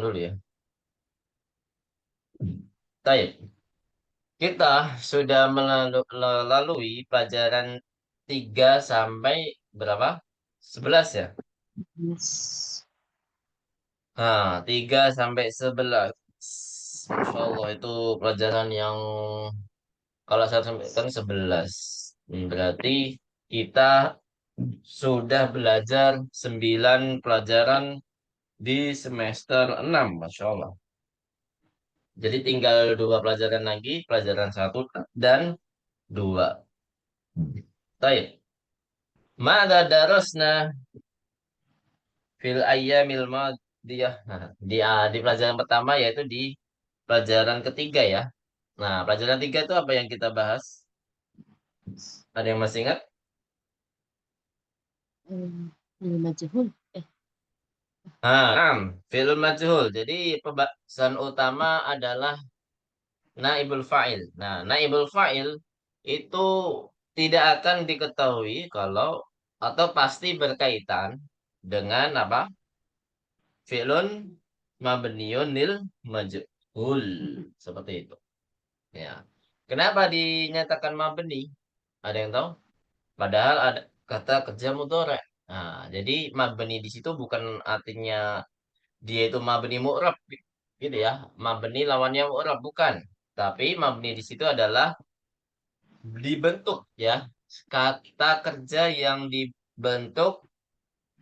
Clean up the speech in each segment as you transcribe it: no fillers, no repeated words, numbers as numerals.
dulu ya. Baik, kita sudah melalui pelajaran 3 sampai berapa? 11 ya? Yes. Nah, 3 sampai 11. Masya Allah, itu pelajaran yang kalau saya sampaikan 11. Berarti kita sudah belajar 9 pelajaran di semester 6, Masya Allah. Jadi tinggal 2 pelajaran lagi, pelajaran 1 dan 2. Baik. Mada darasna fil ayyamil madiyah. Nah, di pelajaran pertama yaitu di pelajaran ketiga ya. Nah, pelajaran 3 itu apa yang kita bahas? Ada yang masih ingat? Majhul. Fi'il majhul. Jadi pembahasan utama adalah naibul fa'il. Nah, naibul fa'il itu tidak akan diketahui kalau atau pasti berkaitan dengan apa? Fi'lun mabniun lil majhul. Seperti itu. Ya. Kenapa dinyatakan mabni? Ada yang tahu? Padahal ada kata kerja mudhari'. Nah, jadi mabni di situ bukan artinya dia itu mabni mu'rab gitu ya. Mabni lawannya mu'rab bukan. Tapi mabni di situ adalah dibentuk ya. Kata kerja yang dibentuk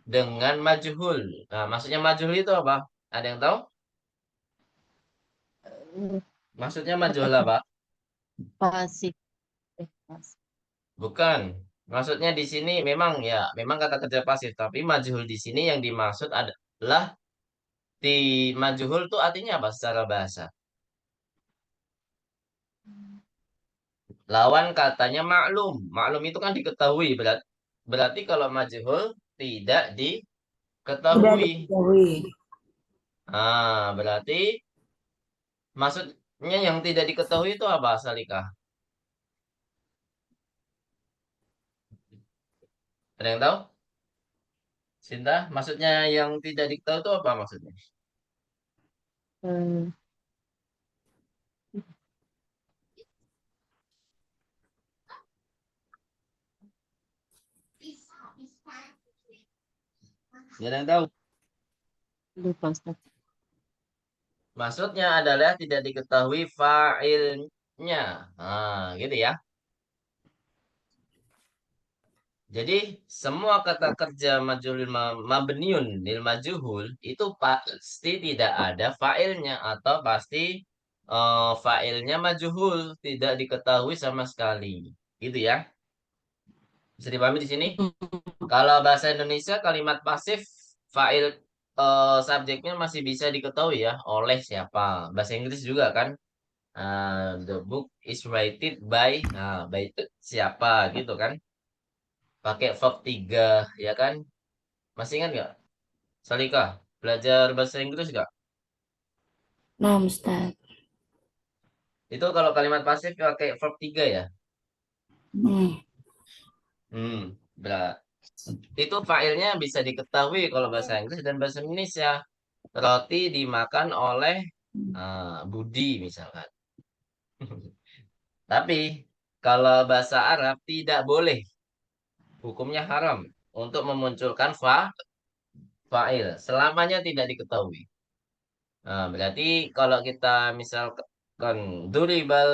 dengan majhul. Nah, maksudnya majhul itu apa? Ada yang tahu? Maksudnya Kata majhul apa? pasif. Pasif. Bukan. Maksudnya di sini memang ya, memang kata kerja pasif, tapi majhul di sini yang dimaksud adalah di majhul itu artinya apa secara bahasa? Lawan katanya maklum. Maklum itu kan diketahui. Berarti kalau majhul tidak Tidak diketahui. diketahui. Berarti maksudnya yang tidak diketahui itu apa, Salika? Ada yang tahu? Sinta, maksudnya yang tidak diketahui itu apa maksudnya? Hmm, Ada yang tahu? lupa Ustaz. Maksudnya adalah tidak diketahui fa'ilnya. Gitu ya. Jadi semua kata kerja mabniun lil majhul itu pasti tidak ada fa'ilnya atau pasti fa'ilnya majhul, tidak diketahui sama sekali. Gitu ya. Bisa dipahami di sini? Kalau bahasa Indonesia kalimat pasif fa'il subjeknya masih bisa diketahui ya oleh siapa. Bahasa Inggris juga kan. The book is written by, by itu siapa gitu kan. Pakai verb 3 ya kan. Masih ingat nggak? Salika, belajar bahasa Inggris nggak? Nah, Ustaz. Itu kalau kalimat pasif pakai verb 3 ya. Hmm. Hmm, berat. Itu failnya bisa diketahui kalau bahasa Inggris dan bahasa Indonesia. Roti dimakan oleh Budi misalkan. Tapi kalau bahasa Arab tidak boleh, hukumnya haram untuk memunculkan fa'il selamanya tidak diketahui. Berarti kalau kita misalkan duribal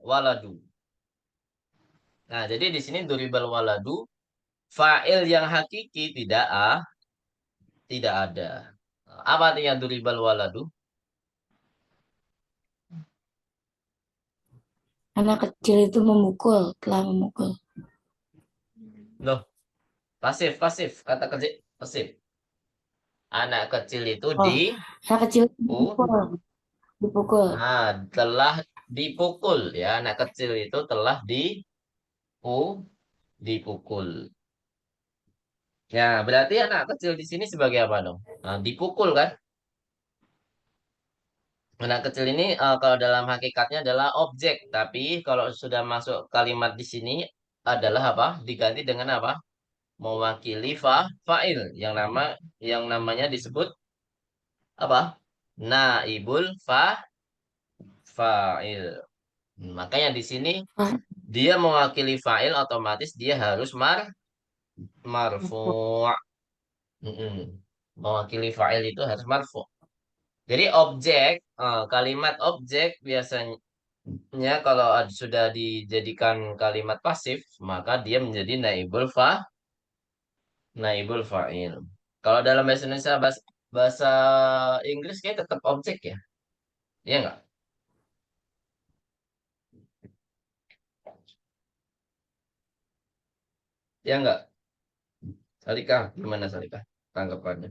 waladu. Nah, jadi di sini duribal waladu fa'il yang hakiki tidak ada. Apa artinya duribal waladu? Anak kecil itu memukul, telah memukul. Loh, pasif, pasif, kata kerja pasif. Anak kecil itu Oh, anak kecil itu dipukul, dipukul. telah dipukul ya. Anak kecil itu telah dipukul. Ya, berarti anak kecil di sini sebagai apa dong? Dipukul kan? Anak kecil ini kalau dalam hakikatnya adalah objek, tapi kalau sudah masuk kalimat di sini adalah apa? Diganti dengan apa? Mewakili fa'il yang namanya disebut apa? Naibul fa'il. Makanya di sini Ah, dia mewakili fa'il otomatis dia harus marfu. marfu'. Mm-mm. Mewakili fa'il itu harus marfu'. Jadi objek, kalimat objek biasanya kalau sudah dijadikan kalimat pasif, maka dia menjadi naibul fa'il. Kalau dalam bahasa Indonesia, bahasa Inggris kayak tetap objek ya. Iya nggak? Iya nggak? Salika, gimana Salika? Tanggapannya?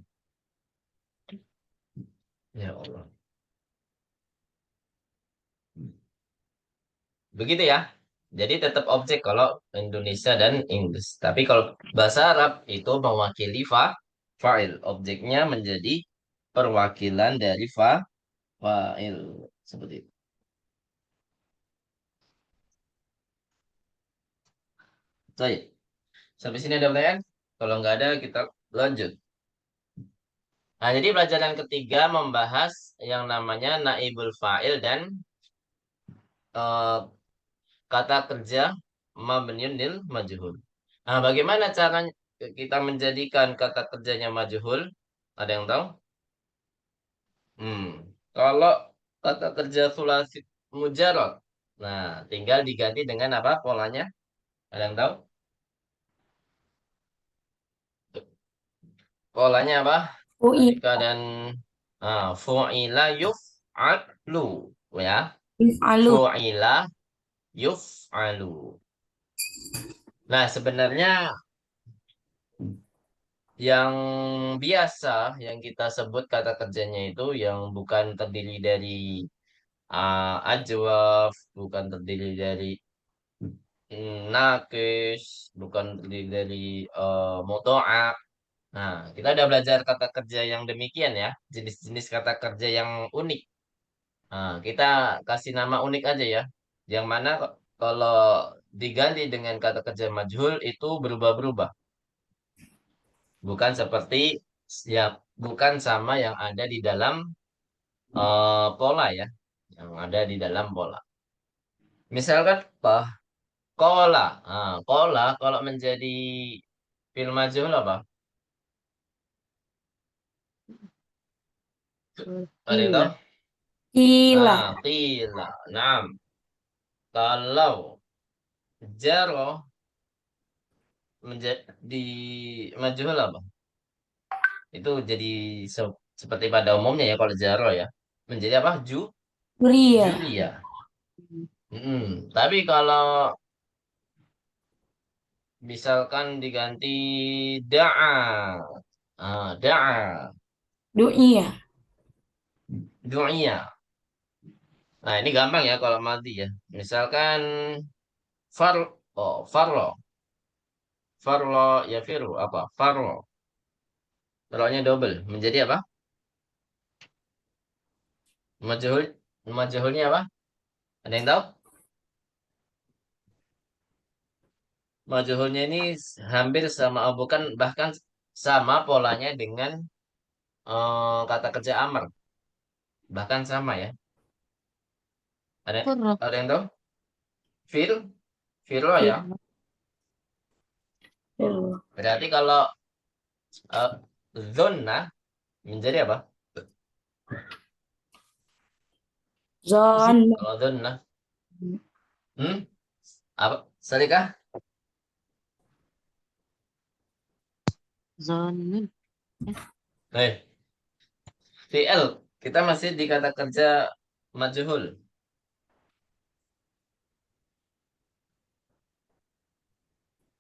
Ya Allah. Begitu ya. Jadi tetap objek kalau Indonesia dan Inggris. Tapi kalau bahasa Arab itu mewakili fa'il. Objeknya menjadi perwakilan dari fa'il. Seperti itu. Baik. Sampai sini ada pertanyaan? Kalau nggak ada, kita lanjut. Nah, jadi pelajaran ketiga membahas yang namanya naibul fa'il dan eh, kata kerja mabniun lil majhul. Nah, bagaimana cara kita menjadikan kata kerjanya majhul? Ada yang tahu? Hmm. Kalau kata kerja sulasi mujarad, nah tinggal diganti dengan apa polanya? Ada yang tahu? Polanya apa? Fu'il. Alika dan fu'ila yuf'alu ya. Yuf'alu. Fu'ila yuf'alu. Nah, sebenarnya yang biasa yang kita sebut kata kerjanya itu yang bukan terdiri dari ajwaf, bukan terdiri dari nakis, bukan terdiri dari moto'a. Nah, kita udah belajar kata kerja yang demikian ya, jenis-jenis kata kerja yang unik. Nah, kita kasih nama unik aja ya. Yang mana kalau diganti dengan kata kerja majhul itu berubah-berubah. Bukan seperti ya, bukan sama yang ada di dalam pola ya. Yang ada di dalam pola. Misalkan apa? Kola. Nah, kola kalau menjadi film majhul apa? Ada yang tahu? Gila. Kila. Nah, qila. Nah, kalau jaro menjadi majhul apa? Itu jadi seperti pada umumnya ya kalau jaro ya. Menjadi apa? Juria. Julia. Tapi kalau misalkan diganti da'a. Da'a. Du'ia. Du'ya. Nah, ini gampang ya kalau mati ya. Misalkan far farlo. Farlo ya firu apa? Farlo. Farlonya double. Menjadi apa? Majhul. Majhulnya apa? Ada yang tahu? Majhulnya ini hampir sama, bukan bahkan sama polanya dengan kata kerja amr. Bahkan sama ya. Ada Kurang. ada yang tahu? Fir, firlo ya. Berarti kalau uh, zona menjadi apa? Zon. Kalau zona, hmm? Apa? Salika? Zonun. Eh, VL. Kita masih di kata kerja majhul.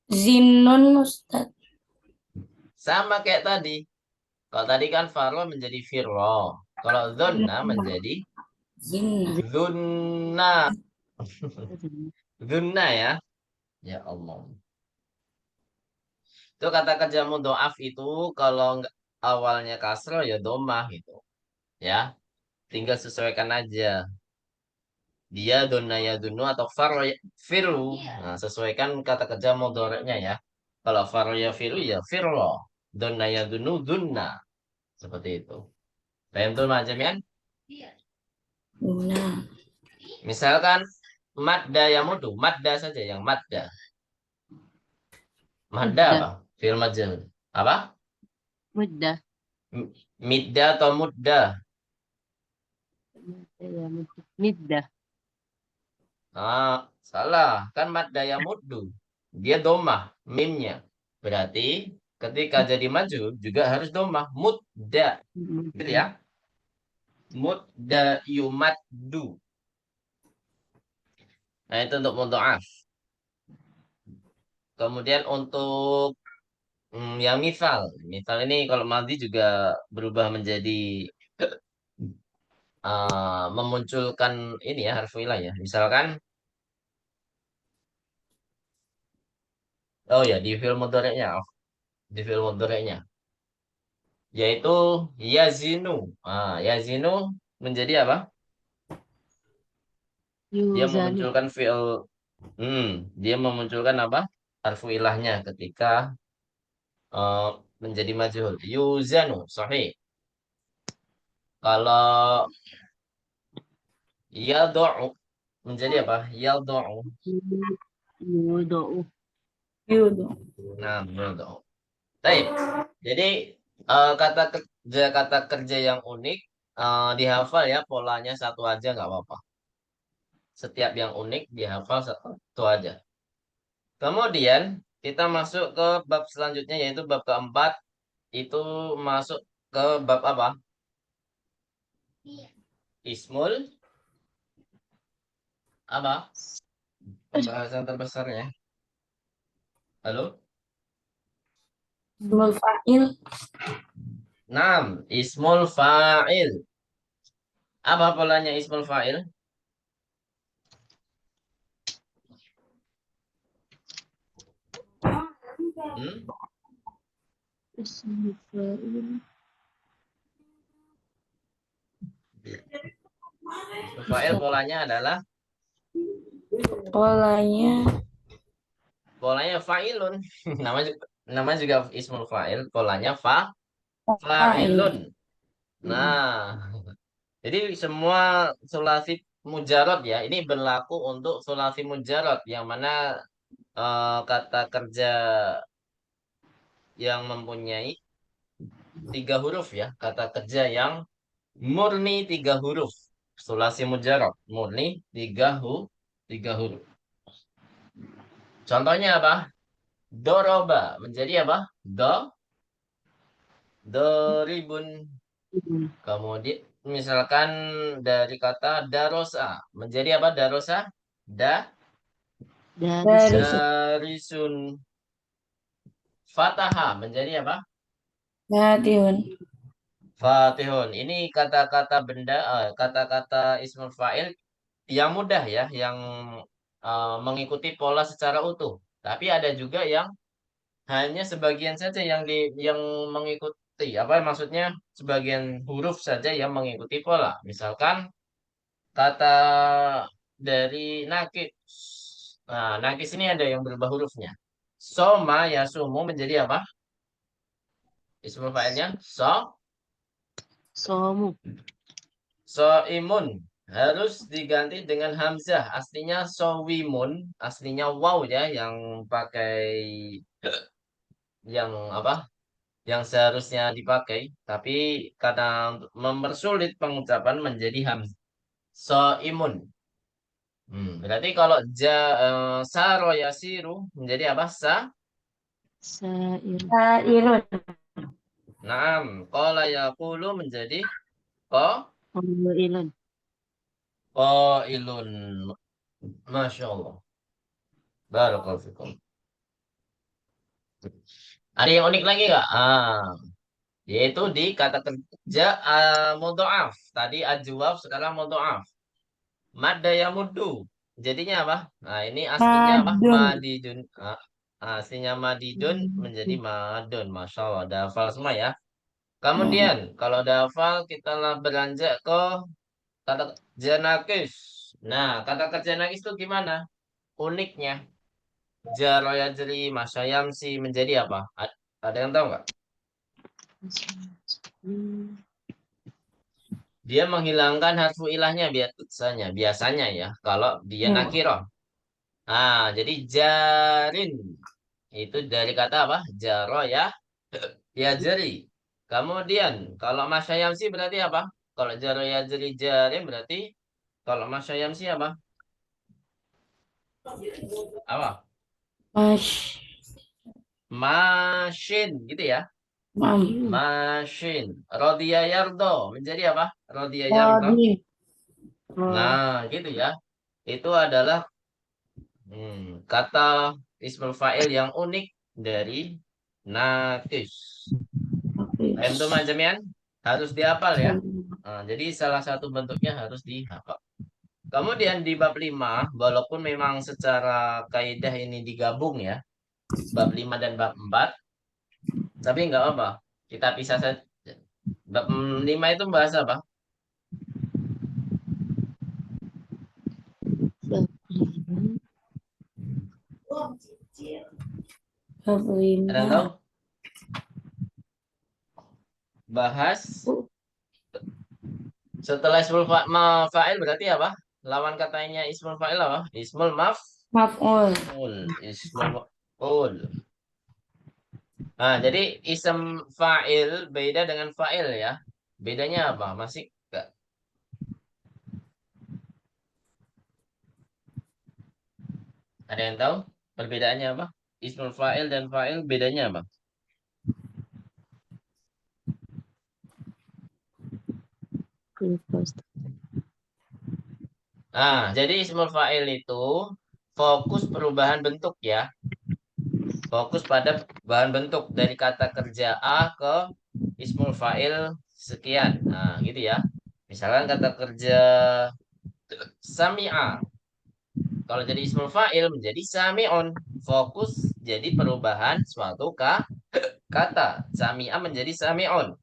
Zinnun Ustad. Sama kayak tadi. Kalau tadi kan farlo menjadi firlo. Kalau zona menjadi Zinna. zunna. Zunna ya. Ya Allah. Itu kata kerja mudhoaf itu kalau awalnya kasro ya domah gitu. Ya, tinggal sesuaikan aja. Dia donna ya dunu atau faro ya firu. Nah, sesuaikan kata kerja mudhoreknya ya. Kalau faro ya firu ya firlo. Donna ya dunu dunna. Seperti itu. Paham tuh macamnya? Nah, Misalkan madda yamudu, madda saja yang madda. Madda Muddah. apa? Fi'il majhul. Apa? Muddah. Midda atau mudda? Ya, middah. Ah, salah. Kan madda yamudu. Dia domah, mimnya. Berarti ketika jadi maju juga harus domah. Mudda. Gitu ya. Muddah. Mudda yumaddu. Nah, itu untuk mudha'af. Kemudian untuk yang misal. Misal ini kalau madhi juga berubah menjadi memunculkan ini ya harfu ilah ya. Misalkan, oh ya di film mudhari'nya, di film mudhari'nya, yaitu yazinu. Yazinu menjadi apa? Dia Yuzanu. memunculkan fi'il, dia memunculkan apa? Harfu ilahnya ketika eh, menjadi majhul. Yuzanu, sahih. Kalau yad'u menjadi apa? Yad'u. Yudo'u. yaudah. Nah, yad'u. Baik. Jadi kata kerja yang unik dihafal ya polanya satu aja nggak apa-apa. Setiap yang unik dihafal satu aja. Kemudian kita masuk ke bab selanjutnya yaitu bab keempat itu masuk ke bab apa? Ismul apa? Pembahasan terbesarnya. Halo? Ismul fa'il. Nam, ismul fa'il. Apa polanya ismul fa'il? Hmm? Ismul fa'il. Ismul fa'il polanya adalah Polanya polanya fa'ilun. Nama juga ismul fa'il, polanya fa'il. fa'ilun. Nah, jadi semua sulasi mujarot ya, ini berlaku untuk sulasi mujarot yang mana kata kerja yang mempunyai tiga huruf ya, kata kerja yang murni tiga huruf, sulasi mujarot, murni tiga huruf. Contohnya apa? Doroba menjadi apa? Doribun. Kemudian misalkan dari kata darosa menjadi apa darosa? Dari Dari Darisun. Fataha menjadi apa? Fatihun. Fatihun. Ini kata-kata benda, kata-kata ismul fa'il yang mudah ya, yang mengikuti pola secara utuh. Tapi ada juga yang hanya sebagian saja yang mengikuti. Apa maksudnya? Sebagian huruf saja yang mengikuti pola. Misalkan kata dari nakis. Nah, nakis ini ada yang berubah hurufnya. Soma ya sumu menjadi apa? Ismul fa'ilnya Somu. soimun. Harus diganti dengan hamzah. Aslinya sowimun, aslinya waw ya yang pakai yang apa? Yang seharusnya dipakai, tapi karena untuk mempersulit pengucapan menjadi hamzah. Soimun. Berarti kalau saro yasiru menjadi apa? Sair. Sairun. Naam. Qala yaqulu menjadi ko Qailun. qailun. Masya Allah. Barakallahu fikum. Ada yang unik lagi nggak? Yaitu di kata kerja mudhoaf. Tadi ajwaf, sekarang mudhoaf. Madda yamuddu. Jadinya apa? Nah, ini aslinya apa? Madun. Madidun. Aslinya madidun menjadi madun. Masya Allah. Ada hafal semua ya. Kemudian, kalau ada hafal, kita lah beranjak ke kata kerja nakis. Nah, kata kerja nakis itu gimana? Uniknya. Jaro yajri, masyayamsi menjadi apa? Ada yang tahu nggak? dia menghilangkan harfu ilahnya biasanya ya kalau dia nakiroh. Jadi jarin itu dari kata apa? Jaro ya, ya jeri. Kemudian kalau masyayamsi berarti apa? Kalau jaro ya jeri jarin berarti kalau masyayamsi apa? Apa? Mas, Mashin gitu ya. mam, Mashin. Rodia yardo menjadi apa? Rodia yardo. Rodi, Nah, gitu ya. Itu adalah kata ismul fa'il yang unik dari nakis. Paham tuh macamnya? Harus dihafal ya. Nah, jadi salah satu bentuknya harus dihafal. Kemudian di bab 5, walaupun memang secara kaidah ini digabung ya, bab 5 dan bab 4, tapi nggak apa. Kita pisah saja. Bab 5 itu bahasa apa? bab Ada yang 5, tahu? Bahas setelah ismul fa'il berarti apa? Lawan katanya ismul fa'il apa? Ismul maf'ul, Ismul maf'ul. Nah, jadi ism fa'il beda dengan fa'il ya. Bedanya apa? Masih nggak? Ada yang tahu perbedaannya apa? Ismul fa'il dan fa'il bedanya apa? Jadi ismul fa'il itu fokus perubahan bentuk ya. Fokus pada bahan bentuk dari kata kerja A ke ismul fa'il sekian. Nah, gitu ya. Misalkan kata kerja sami'a. Kalau jadi ismul fa'il menjadi sami'un. Fokus jadi perubahan suatu kata. Sami'a menjadi sami'un.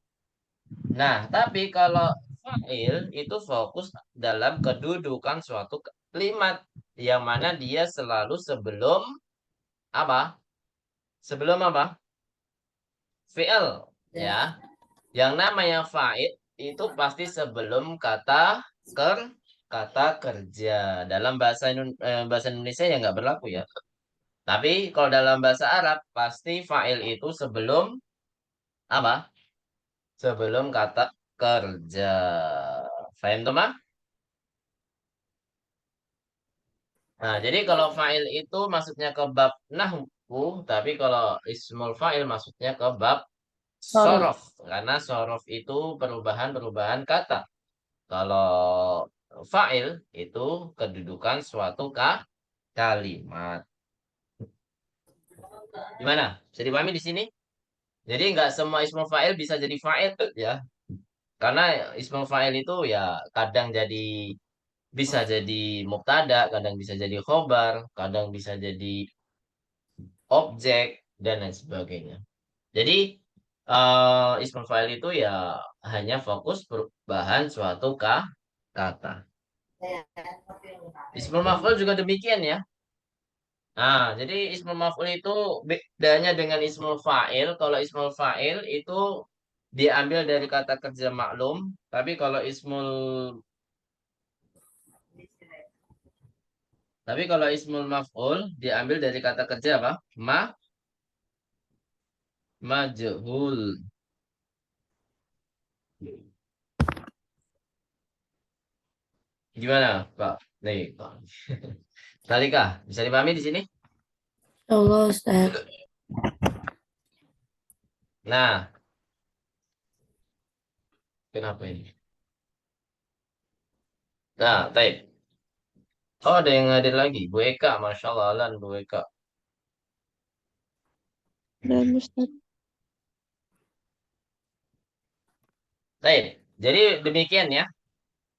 Nah, tapi kalau fa'il itu fokus dalam kedudukan suatu kalimat. Yang mana dia selalu sebelum apa? Sebelum apa? Fi'il. Ya. Yang namanya fa'il itu pasti sebelum kata kerja. Dalam bahasa Indonesia ya nggak berlaku ya. Tapi kalau dalam bahasa Arab pasti fa'il itu sebelum apa? Sebelum kata kerja. Faham tuh, Mah? Nah, jadi kalau fa'il itu maksudnya ke bab nahwu, tapi kalau ismul fa'il maksudnya ke bab sorry, sorof. Karena sorof itu perubahan-perubahan kata. Kalau fa'il itu kedudukan suatu kalimat. Gimana? Bisa dipahami di sini? Jadi nggak semua ismul fa'il bisa jadi fa'il ya. Karena ismul fa'il itu ya kadang bisa jadi mubtada, kadang bisa jadi khobar, kadang bisa jadi objek dan lain sebagainya. Jadi ismul fa'il itu ya hanya fokus perubahan suatu kata. Ismul maf'ul juga demikian ya. Jadi ismul maf'ul itu bedanya dengan ismul fa'il. Kalau ismul fa'il itu diambil dari kata kerja maklum, tapi kalau ismul maf'ul diambil dari kata kerja apa? Majhul. Gimana, Pak? Nih, Pak. Salika, bisa dipahami di sini? Allah Ustaz, Nah, kenapa ini? Nah, baik. Oh, ada yang hadir lagi. Bu Eka, Masya Allah, Alan, Bu Eka. Dan Ustaz. Baik, jadi demikian ya.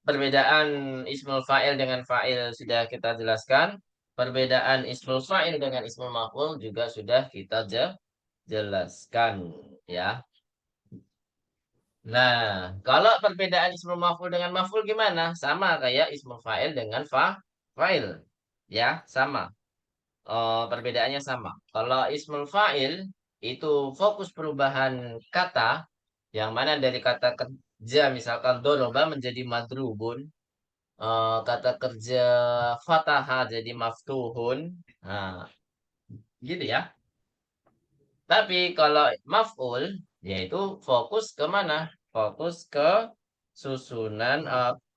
Perbedaan ismul fa'il dengan fa'il sudah kita jelaskan. Perbedaan ismul fa'il dengan ismul maf'ul juga sudah kita jelaskan ya. Nah, kalau perbedaan ismul maf'ul dengan maf'ul gimana? Sama kayak ismul fa'il dengan fa'il. Ya, sama. Perbedaannya sama. Kalau ismul fa'il itu fokus perubahan kata yang mana dari kata kerja misalkan doroba menjadi madrubun, kata kerja fataha jadi maftuhun. Nah, gitu ya. Tapi kalau maf'ul yaitu fokus ke mana? Fokus ke susunan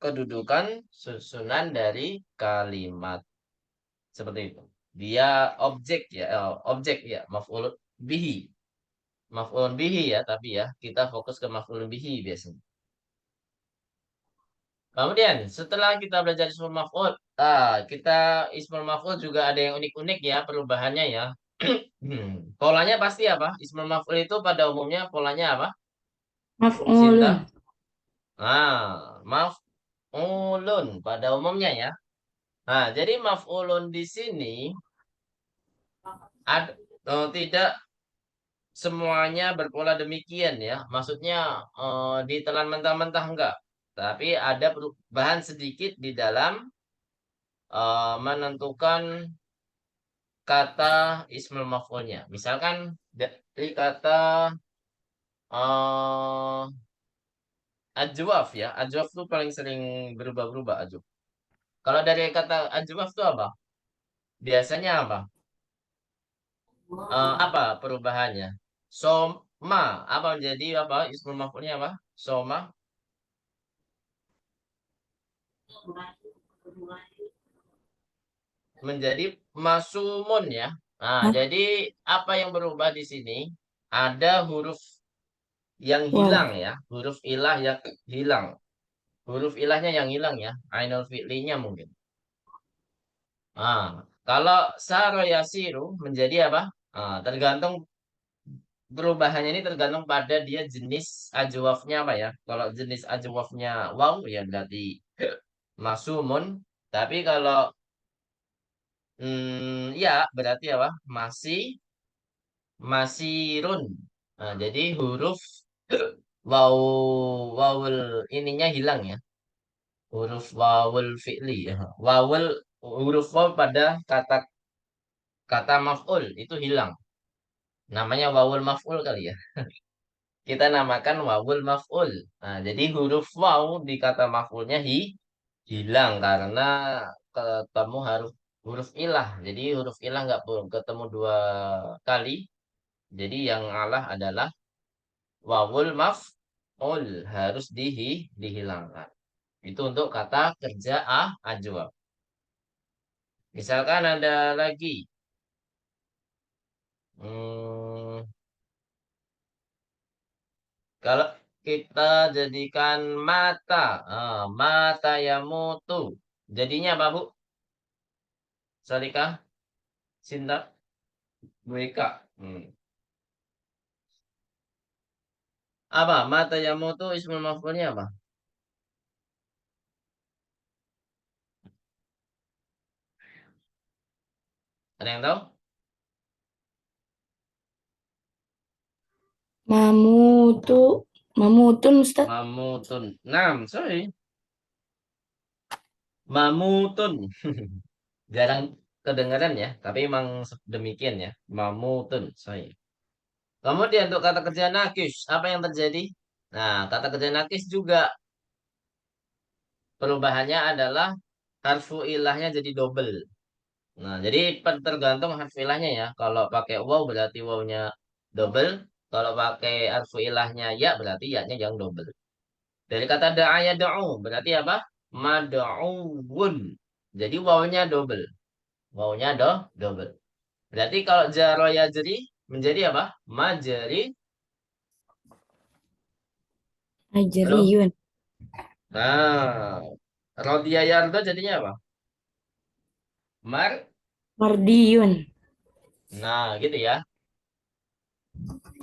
kedudukan susunan dari kalimat. Seperti itu. Dia objek ya, objek ya, maf'ul bihi. Maf'ul bihi ya, tapi ya kita fokus ke maf'ul bihi biasanya. Kemudian setelah kita belajar ismul maf'ul, kita ismul maf'ul juga ada yang unik-unik ya perubahannya ya. Polanya pasti apa? Ismul maf'ul itu pada umumnya polanya apa? Maf'ulun. Sinta? Maf'ulun pada umumnya ya. Nah, jadi maf'ulun di sini tidak semuanya berpola demikian ya. Maksudnya ditelan mentah-mentah enggak. Tapi ada perubahan sedikit di dalam menentukan kata ismul maf'ulnya. Misalkan dari kata uh, ajwaf ya. Ajwaf itu paling sering berubah-berubah ajwaf. Kalau dari kata ajwaf itu apa? Biasanya apa? Apa perubahannya? Soma. Apa menjadi apa? Ismul maf'ulnya apa? Soma. Menjadi masumun ya. Nah, Hah? jadi apa yang berubah di sini? Ada huruf yang Wow. hilang ya. Huruf ilah yang hilang. Huruf ilahnya yang hilang ya. Ainul fi'linya mungkin. Kalau saro yasiru menjadi apa? Tergantung perubahannya ini tergantung pada dia jenis ajwafnya apa ya. Kalau jenis ajwafnya waw ya berarti masumun. Tapi kalau ya berarti apa? Masirun. Nah, jadi huruf waw wawul ininya hilang ya. Huruf wawul fi'li ya. Wawul huruf waw pada kata kata maf'ul itu hilang. Namanya wawul maf'ul kali ya. Kita namakan wawul maf'ul. Nah, jadi huruf waw di kata maf'ulnya hilang karena ketemu huruf ilah. Jadi huruf ilah nggak ketemu dua kali. Jadi yang alah adalah wawul maf'ul harus dihilangkan. Itu untuk kata kerja ajwab. Misalkan ada lagi. Hmm, kalau kita jadikan mata, mata ya mutu. Jadinya apa, Bu? Salika, Sinta, Bu Eka. Apa? Mata ya mutu ismul maf'ulnya apa? Ada yang tahu? Mamutu. Mamutun, Ustaz. Mamutun. Nah, sorry. Mamutun. Jarang kedengaran ya, tapi emang demikian ya. Mamutun, sorry. Kemudian untuk kata kerja nakis, apa yang terjadi? Nah, kata kerja nakis juga perubahannya adalah harfu ilahnya jadi double. Nah, jadi tergantung harfu ilahnya ya. Kalau pakai waw berarti wawnya double. Kalau pakai harfu ilahnya ya berarti ya-nya yang double. Dari kata da'aya da'u berarti apa? Mad'uwun. Jadi wawnya double. Wawnya double. Berarti kalau jaro yajri menjadi apa? Majri. Halo? Ajriyun. Nah, Rodia Yardo jadinya apa? Mar. Mardiyun. Nah, gitu ya.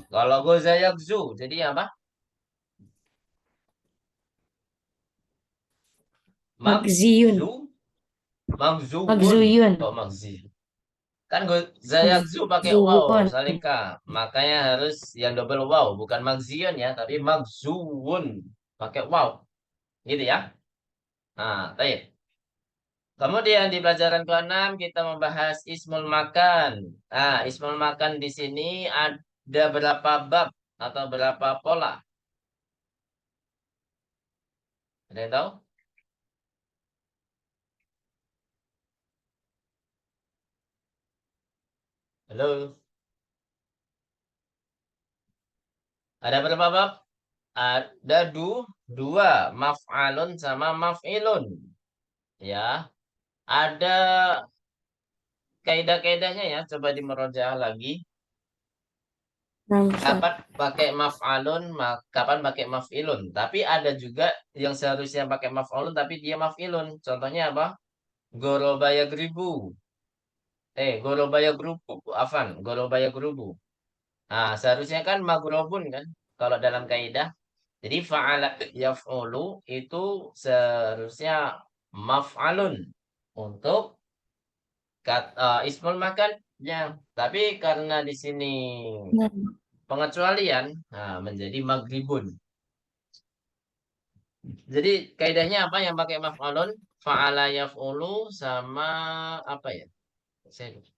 Kalau Goza Yakzu, jadi apa? Magziyun. Magzu. Magzuwun. Magzuyun. Kok magzi? Kan Goza Yakzu pakai wow, Magzuwun. Salika. Makanya harus yang double wow. Bukan magzion ya, tapi magzuwun. Pakai wow. Gitu ya. Nah, baik. Kemudian di pelajaran ke-6 kita membahas ismul makan. Nah, ismul makan di sini ada berapa bab atau berapa pola? Ada yang tahu? Halo? Ada berapa bab? Ada dua, maf'alun sama maf'ilun. Ya, ada kaidah-kaidahnya ya, coba dimerojaah lagi. Nah, Ustaz. Kapan pakai maf'alun, kapan pakai maf'ilun. Tapi ada juga yang seharusnya pakai maf'alun tapi dia maf'ilun. Contohnya apa? Gorobaya gribu. Gorobaya grubu. Afan, gorobaya grubu. Nah, seharusnya kan magrobun kan kalau dalam kaidah. Jadi fa'ala yaf'ulu itu seharusnya maf'alun untuk ismul makannya. Tapi karena di sini Nah, pengecualian, nah, menjadi magribun. Jadi kaidahnya apa yang pakai maf'alun? Fa'ala yaf'ulu sama apa ya? Saya lupa.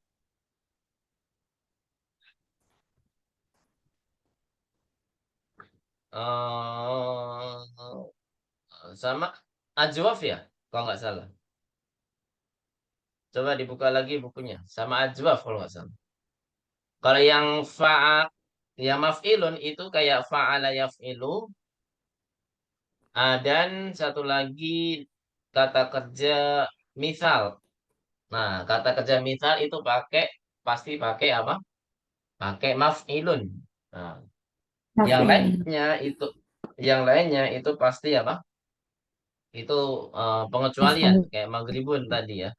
Eh, sama ajwaf ya, kalau nggak salah. Coba dibuka lagi bukunya. Sama ajwaf kalau nggak salah. Kalau yang maf'ilun itu kayak fa'ala yaf'ilu. Dan satu lagi kata kerja misal. Nah, kata kerja misal itu pasti pakai apa? Pakai maf'ilun. Nah, yang maf'il. lainnya itu yang lainnya itu pasti apa? Itu pengecualian Maf'ul. kayak maghribun tadi ya.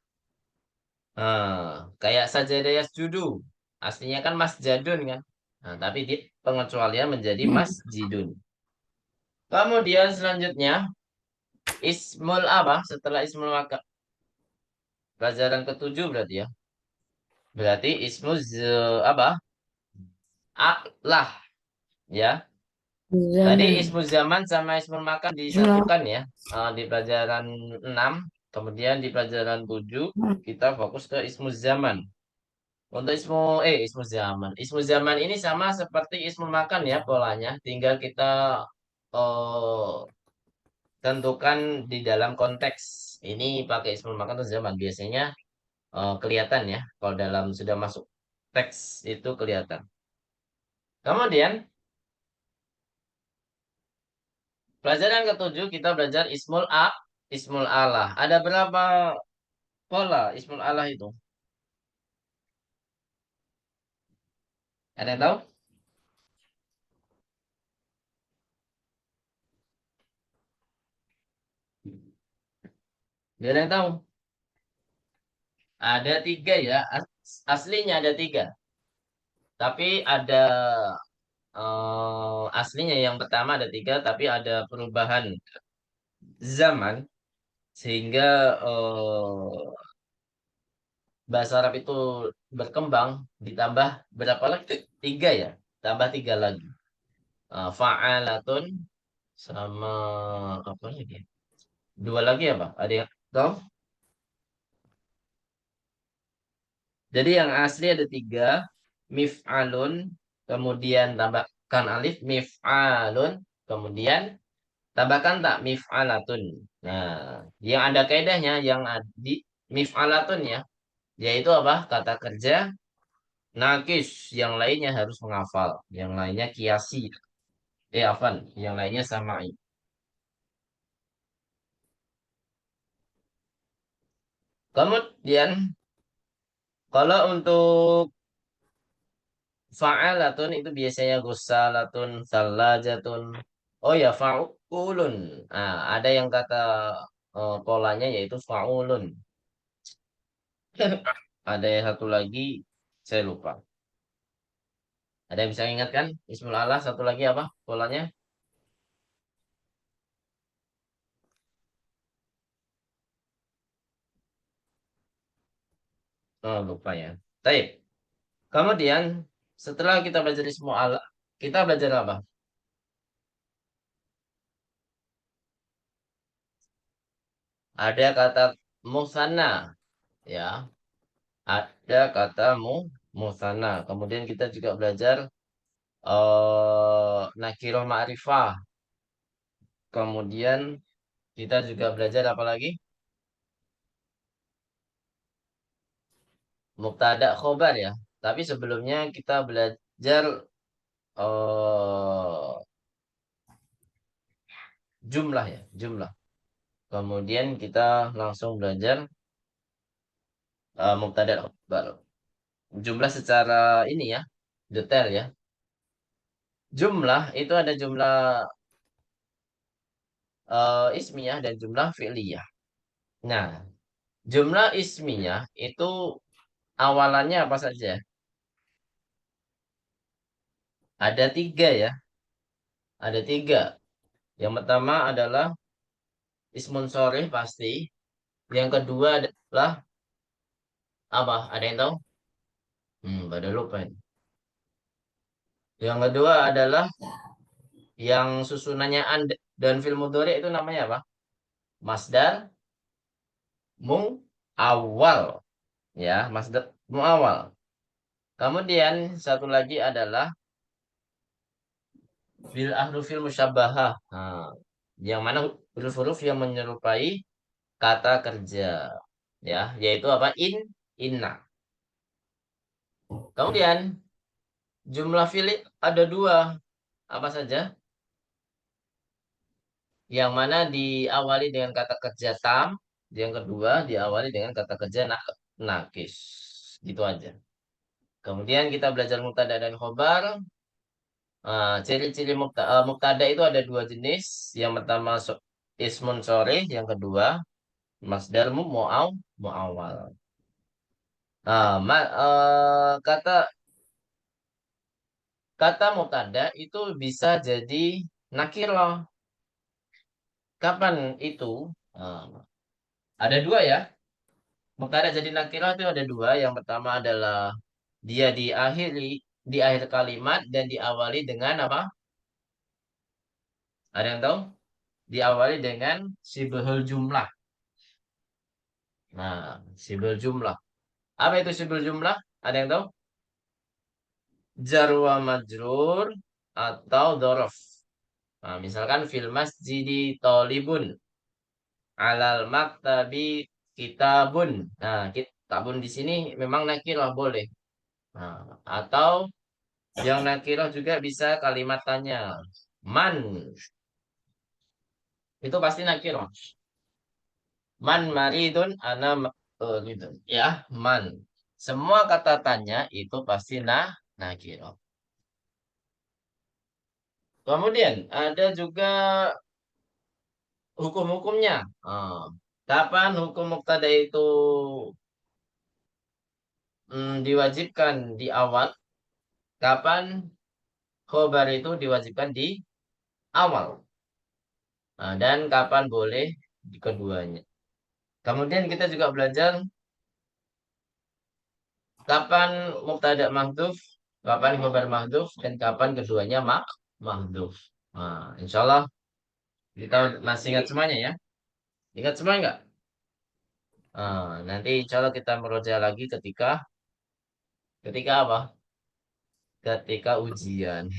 Kayak sajadah yasjudu. Aslinya kan masjadun kan. Nah, tapi di pengecualian menjadi masjidun. Kemudian selanjutnya ismul apa? Setelah ismul maka pelajaran ketujuh berarti ya. Berarti apa? Lah ya. Tadi Zaman. ismul zaman sama ismul makan Zaman. disatukan ya. Di pelajaran 6, kemudian di pelajaran 7 kita fokus ke ismul zaman. Untuk ismu zaman. Ismu zaman ini sama seperti ismu makan ya polanya. Tinggal kita eh, tentukan di dalam konteks. Ini pakai ismu makan atau zaman. Biasanya kelihatan ya. Kalau dalam sudah masuk teks itu kelihatan. Kemudian pelajaran ketujuh kita belajar ismul Allah. Ada berapa pola ismul Allah itu? Ada yang tahu? Ada yang tahu? Ada tiga ya. Aslinya ada tiga. Tapi ada aslinya yang pertama ada tiga, tapi ada perubahan zaman sehingga bahasa Arab itu berkembang ditambah berapa lagi? Tiga ya, tambah tiga lagi. Fa'alatun sama apa lagi? Dua lagi apa? Ada yang tahu? Jadi yang asli ada tiga, mif'alun, kemudian tambahkan alif, mif'alun, kemudian tambahkan tak mif'alatun. Nah, yang ada kaidahnya yang di mif'alatun ya, yaitu apa? Kata kerja nakis, yang lainnya harus menghafal, yang lainnya kiasi. Afan, yang lainnya samai. Kemudian kalau untuk fa'alatun itu biasanya gusalatun, salajatun. Oh ya, fa'ulun. Nah, ada yang kata polanya yaitu fa'ulun. Ada yang satu lagi saya lupa. Ada yang bisa ingatkan? Ismul Allah satu lagi apa polanya? Oh, lupa ya. Taib. Kemudian setelah kita belajar Ismul Allah, kita belajar apa? Ada kata musanna, ya. Ada kata musanna. Kemudian kita juga belajar nakirah ma'rifah. Kemudian Kita juga belajar apa lagi? Mubtada khobar ya. Tapi sebelumnya kita belajar eh, jumlah ya, jumlah. Kemudian kita langsung belajar mubtada khobar. Jumlah secara ini ya, detail ya. Jumlah itu ada jumlah ismiyah dan jumlah fi'liyah. Nah, jumlah ismiyah itu awalannya apa saja? Ada tiga ya. Ada tiga. Yang pertama adalah ismun sorih pasti. Yang kedua adalah apa? Ada yang tahu? Pada lupa ini. Yang kedua adalah yang susunannya dan fil mudhari itu namanya apa? Masdar awal. Ya, masdar awal. Kemudian satu lagi adalah bil ahrufil musyabbahah. Nah, yang mana huruf-huruf yang menyerupai kata kerja. Ya, yaitu apa? Inna. Kemudian jumlah fi'il ada dua. Apa saja? Yang mana diawali dengan kata kerja tam. Yang kedua diawali dengan kata kerja nakis. Gitu aja. Kemudian kita belajar mubtada dan khobar. Ciri-ciri mubtada itu ada dua jenis. Yang pertama ismun sore, yang kedua masdar mu'awwal. Kata kata mubtada itu bisa jadi nakirah. Kapan itu? Ah, ada dua ya. Mubtada jadi nakirah itu ada dua. Yang pertama adalah dia di akhir kalimat dan diawali dengan apa? Ada yang tahu? Diawali dengan sibhul jumlah. Nah, sibhul jumlah. Apa itu sibhul jumlah? Ada yang tahu? Jar wa majrur atau dorof. Nah, misalkan fil masjidi tolibun. Alal maktabi kitabun. Nah, kitabun di sini memang nakirah boleh. Nah, atau yang nakirah juga bisa kalimat tanya. Man. Itu pasti nakirah. Man maridun gitu. Ya, man. Semua kata tanya itu pasti nakirah. Kemudian ada juga hukum-hukumnya. Kapan hukum mubtada itu diwajibkan di awal? Kapan khobar itu diwajibkan di awal? Dan kapan boleh di keduanya? Kemudian kita juga belajar kapan mubtada mahdhuf, kapan khobar mahdhuf, dan kapan keduanya mahdhuf. Nah, insya Allah kita masih ingat semuanya ya. Ingat semua nggak? Nanti insya Allah kita meroja lagi ketika apa? Ketika ujian.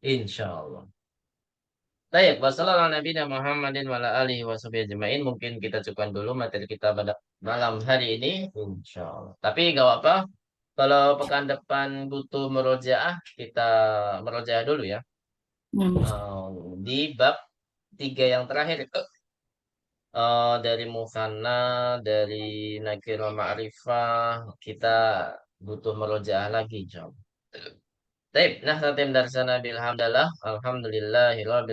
Insya Allah. Baik, wassalamualaikum Muhammadin wa ala alihi wa sahbihi ajma'in. Mungkin kita cukupkan dulu materi kita pada malam hari ini. Insya Allah. Tapi gak apa-apa. Kalau pekan depan butuh merojaah, kita merojaah dulu ya. Di bab 3 yang terakhir itu. Dari musanna, dari nakirah ma'rifah, kita butuh merojaah lagi. Insya Allah. Baik, nah, tatim darsana bilhamdallah. Alhamdulillahirabbil